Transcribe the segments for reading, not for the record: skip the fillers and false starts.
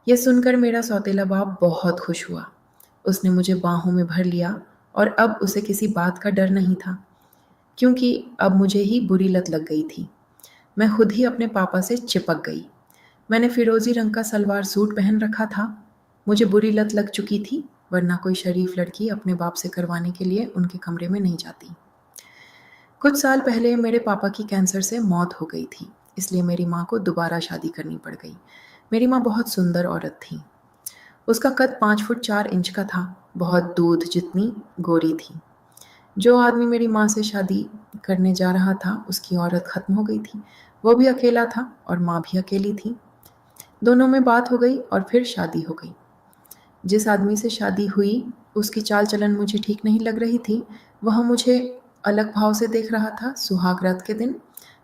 ये सुनकर मेरा सौतेला बाप बहुत खुश हुआ। उसने मुझे बाहों में भर लिया और अब उसे किसी बात का डर नहीं था, क्योंकि अब मुझे ही बुरी लत लग गई थी। मैं खुद ही अपने पापा से चिपक गई। मैंने फिरोजी रंग का सलवार सूट पहन रखा था। मुझे बुरी लत लग चुकी थी, वरना कोई शरीफ लड़की अपने बाप से करवाने के लिए उनके कमरे में नहीं जाती। कुछ साल पहले मेरे पापा की कैंसर से मौत हो गई थी, इसलिए मेरी माँ को दोबारा शादी करनी पड़ गई। मेरी माँ बहुत सुंदर औरत थी। उसका कद 5 फुट 4 इंच का था, बहुत दूध जितनी गोरी थी। जो आदमी मेरी माँ से शादी करने जा रहा था, उसकी औरत खत्म हो गई थी। वो भी अकेला था और माँ भी अकेली थी। दोनों में बात हो गई और फिर शादी हो गई। जिस आदमी से शादी हुई, उसकी चाल चलन मुझे ठीक नहीं लग रही थी। वह मुझे अलग भाव से देख रहा था। सुहाग रात के दिन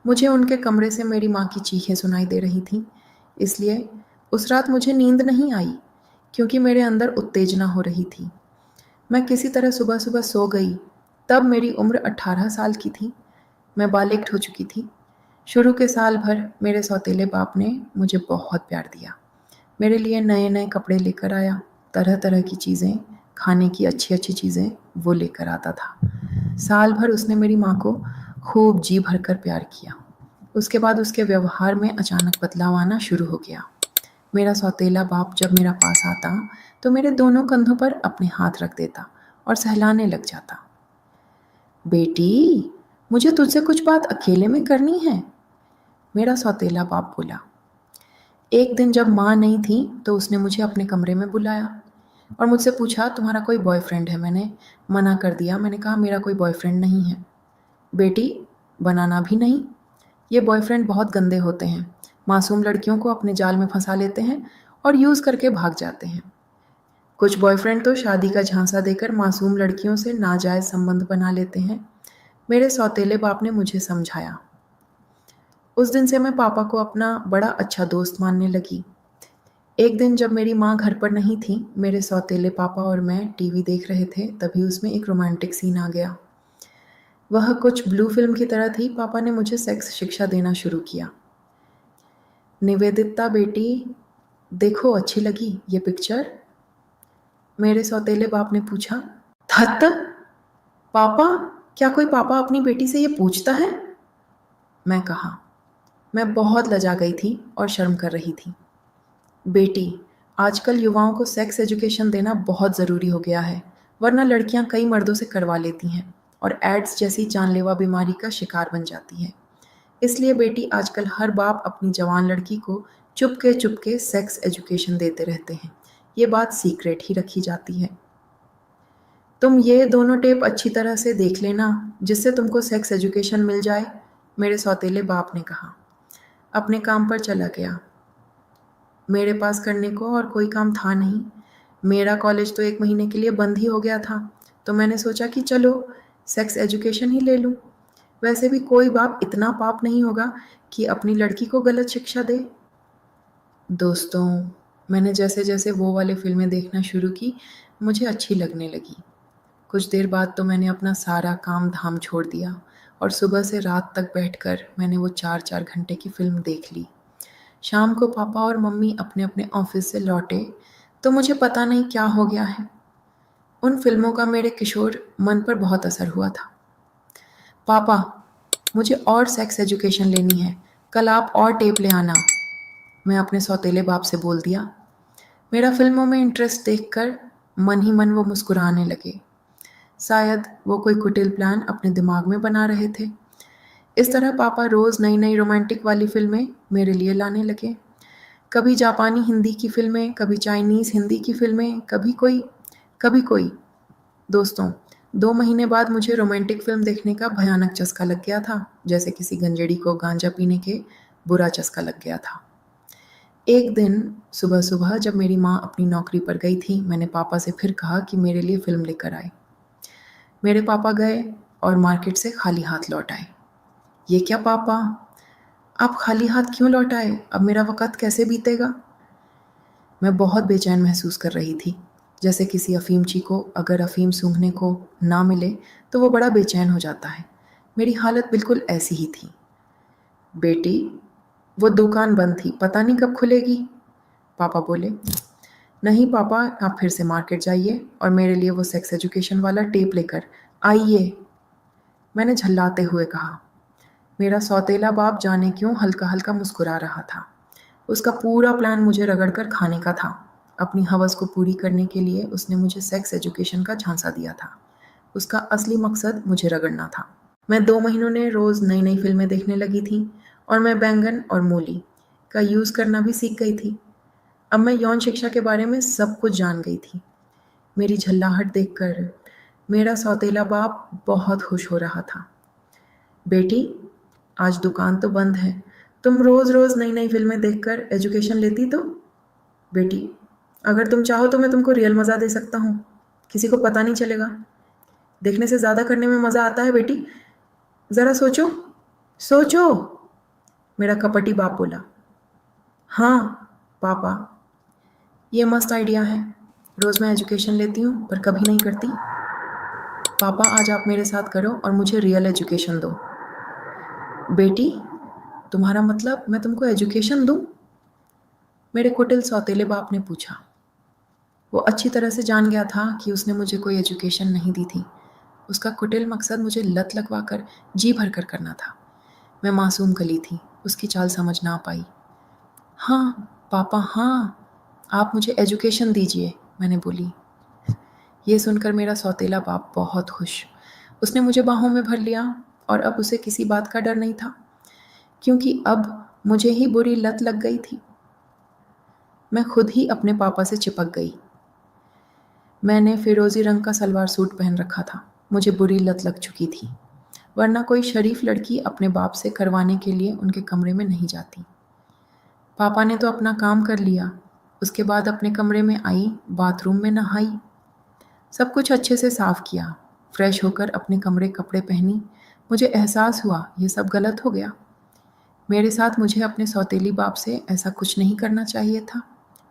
मुझे उनके कमरे से मेरी माँ की चीखें सुनाई दे रही थीं। इसलिए उस रात मुझे नींद नहीं आई, क्योंकि मेरे अंदर उत्तेजना हो रही थी। मैं किसी तरह सुबह सुबह सो गई। तब मेरी उम्र 18 साल की थी। मैं बालिग हो चुकी थी। शुरू के साल भर मेरे सौतेले बाप ने मुझे बहुत प्यार दिया। मेरे लिए नए नए कपड़े लेकर आया, तरह तरह की चीज़ें, खाने की अच्छी अच्छी चीज़ें वो लेकर आता था। साल भर उसने मेरी माँ को खूब जी भरकर प्यार किया। उसके बाद उसके व्यवहार में अचानक बदलाव आना शुरू हो गया। मेरा सौतेला बाप जब मेरा पास आता, तो मेरे दोनों कंधों पर अपने हाथ रख देता और सहलाने लग जाता। बेटी, मुझे तुझसे कुछ बात अकेले में करनी है, मेरा सौतेला बाप बोला। एक दिन जब माँ नहीं थी, तो उसने मुझे अपने कमरे में बुलाया और मुझसे पूछा, तुम्हारा कोई बॉयफ्रेंड है? मैंने मना कर दिया। मैंने कहा, मेरा कोई बॉयफ्रेंड नहीं है। बेटी, बनाना भी नहीं। ये बॉयफ्रेंड बहुत गंदे होते हैं। मासूम लड़कियों को अपने जाल में फंसा लेते हैं और यूज़ करके भाग जाते हैं। कुछ बॉयफ्रेंड तो शादी का झांसा देकर मासूम लड़कियों से नाजायज़ संबंध बना लेते हैं। मेरे सौतेले बाप ने मुझे समझाया। उस दिन से मैं पापा को अपना बड़ा अच्छा दोस्त मानने लगी। एक दिन जब मेरी माँ घर पर नहीं थी, मेरे सौतेले पापा और मैं टीवी देख रहे थे, तभी उसमें एक रोमांटिक सीन आ गया। वह कुछ ब्लू फिल्म की तरह थी। पापा ने मुझे सेक्स शिक्षा देना शुरू किया। निवेदिता बेटी, देखो अच्छी लगी ये पिक्चर? मेरे सौतेले बाप ने पूछा। धत्त! पापा, क्या कोई पापा अपनी बेटी से ये पूछता है? मैं कहा। मैं बहुत लजा गई थी और शर्म कर रही थी। बेटी, आजकल युवाओं को सेक्स एजुकेशन देना बहुत ज़रूरी हो गया है, वरना लड़कियां कई मर्दों से करवा लेती हैं और एड्स जैसी जानलेवा बीमारी का शिकार बन जाती हैं। इसलिए बेटी, आजकल हर बाप अपनी जवान लड़की को चुपके सेक्स एजुकेशन देते रहते हैं। ये बात सीक्रेट ही रखी जाती है। तुम ये दोनों टेप अच्छी तरह से देख लेना, जिससे तुमको सेक्स एजुकेशन मिल जाए, मेरे सौतेले बाप ने कहा। अपने काम पर चला गया। मेरे पास करने को और कोई काम था नहीं। मेरा कॉलेज तो 1 महीने के लिए बंद ही हो गया था, तो मैंने सोचा कि चलो सेक्स एजुकेशन ही ले लूँ। वैसे भी कोई बाप इतना पाप नहीं होगा कि अपनी लड़की को गलत शिक्षा दे। दोस्तों, मैंने जैसे जैसे वो वाली फिल्में देखना शुरू की, मुझे अच्छी लगने लगी। कुछ देर बाद तो मैंने अपना सारा काम धाम छोड़ दिया और सुबह से रात तक बैठकर मैंने वो 4-4 घंटे की फिल्म देख ली। शाम को पापा और मम्मी अपने अपने ऑफिस से लौटे, तो मुझे पता नहीं क्या हो गया है। उन फिल्मों का मेरे किशोर मन पर बहुत असर हुआ था। पापा, मुझे और सेक्स एजुकेशन लेनी है, कल आप और टेप ले आना, मैं अपने सौतेले बाप से बोल दिया। मेरा फिल्मों में इंटरेस्ट देखकर मन ही मन वो मुस्कुराने लगे। शायद वो कोई कुटिल प्लान अपने दिमाग में बना रहे थे। इस तरह पापा रोज़ नई नई रोमांटिक वाली फिल्में मेरे लिए लाने लगे। कभी जापानी हिंदी की फिल्में, कभी चाइनीज़ हिंदी की फिल्में, कभी कोई। दोस्तों, 2 महीने बाद मुझे रोमांटिक फिल्म देखने का भयानक चस्का लग गया था, जैसे किसी गंजेड़ी को गांजा पीने के बुरा चस्का लग गया था। एक दिन सुबह सुबह जब मेरी माँ अपनी नौकरी पर गई थी, मैंने पापा से फिर कहा कि मेरे लिए फ़िल्म लेकर आए। मेरे पापा गए और मार्केट से खाली हाथ लौट आए। ये क्या पापा, आप खाली हाथ क्यों लौट आए? अब मेरा वक़्त कैसे बीतेगा? मैं बहुत बेचैन महसूस कर रही थी। जैसे किसी अफ़ीमची को अगर अफ़ीम सूंघने को ना मिले, तो वो बड़ा बेचैन हो जाता है। मेरी हालत बिल्कुल ऐसी ही थी। बेटी, वो दुकान बंद थी, पता नहीं कब खुलेगी। पापा बोले, नहीं पापा, आप फिर से मार्केट जाइए और मेरे लिए वो सेक्स एजुकेशन वाला टेप लेकर आइए। मैंने झल्लाते हुए कहा। मेरा सौतेला बाप जाने क्यों हल्का हल्का मुस्कुरा रहा था। उसका पूरा प्लान मुझे रगड़कर खाने का था। अपनी हवस को पूरी करने के लिए उसने मुझे सेक्स एजुकेशन का झांसा दिया था। उसका असली मकसद मुझे रगड़ना था। मैं 2 महीनों ने रोज़ नई नई फिल्में देखने लगी थी और मैं बैंगन और मूली का यूज़ करना भी सीख गई थी। अब मैं यौन शिक्षा के बारे में सब कुछ जान गई थी। मेरी झल्लाहट देखकर मेरा सौतेला बाप बहुत खुश हो रहा था। बेटी, आज दुकान तो बंद है, तुम रोज़ रोज़ नई नई फिल्में देखकर एजुकेशन लेती तो? बेटी, अगर तुम चाहो तो मैं तुमको रियल मज़ा दे सकता हूँ, किसी को पता नहीं चलेगा। देखने से ज़्यादा करने में मज़ा आता है बेटी, ज़रा सोचो सोचो। मेरा कपटी बाप बोला। हाँ पापा, ये मस्त आइडिया है। रोज़ मैं एजुकेशन लेती हूँ पर कभी नहीं करती। पापा, आज आप मेरे साथ करो और मुझे रियल एजुकेशन दो। बेटी, तुम्हारा मतलब मैं तुमको एजुकेशन दूँ? मेरे कुटिल सौतेले बाप ने पूछा। वो अच्छी तरह से जान गया था कि उसने मुझे कोई एजुकेशन नहीं दी थी। उसका कुटिल मकसद मुझे लत लगवा कर जी भर कर करना था। मैं मासूम कली थी, उसकी चाल समझ ना पाई। हाँ पापा, हाँ, आप मुझे एजुकेशन दीजिए, मैंने बोली। ये सुनकर मेरा सौतेला बाप बहुत खुश। उसने मुझे बाहों में भर लिया और अब उसे किसी बात का डर नहीं था, क्योंकि अब मुझे ही बुरी लत लग गई थी। मैं खुद ही अपने पापा से चिपक गई। मैंने फिरोज़ी रंग का सलवार सूट पहन रखा था। मुझे बुरी लत लग चुकी थी, वरना कोई शरीफ लड़की अपने बाप से करवाने के लिए उनके कमरे में नहीं जाती। पापा ने तो अपना काम कर लिया, उसके बाद अपने कमरे में आई, बाथरूम में नहाई, सब कुछ अच्छे से साफ़ किया, फ्रेश होकर अपने कमरे कपड़े पहनी। मुझे एहसास हुआ ये सब गलत हो गया। मेरे साथ मुझे अपने सौतेली बाप से ऐसा कुछ नहीं करना चाहिए था।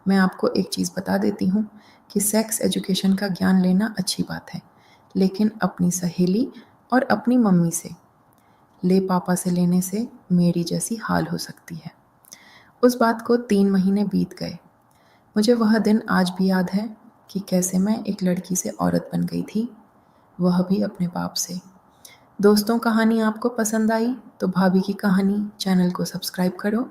मैं आपको एक चीज़ बता देती हूँ कि सेक्स एजुकेशन का ज्ञान लेना अच्छी बात है, लेकिन अपनी सहेली और अपनी मम्मी से, ले पापा से लेने से मेरी जैसी हाल हो सकती है। उस बात को 3 महीने बीत गए। मुझे वह दिन आज भी याद है कि कैसे मैं एक लड़की से औरत बन गई थी, वह भी अपने बाप से। दोस्तों, कहानी आपको पसंद आई तो भाभी की कहानी चैनल को सब्सक्राइब करो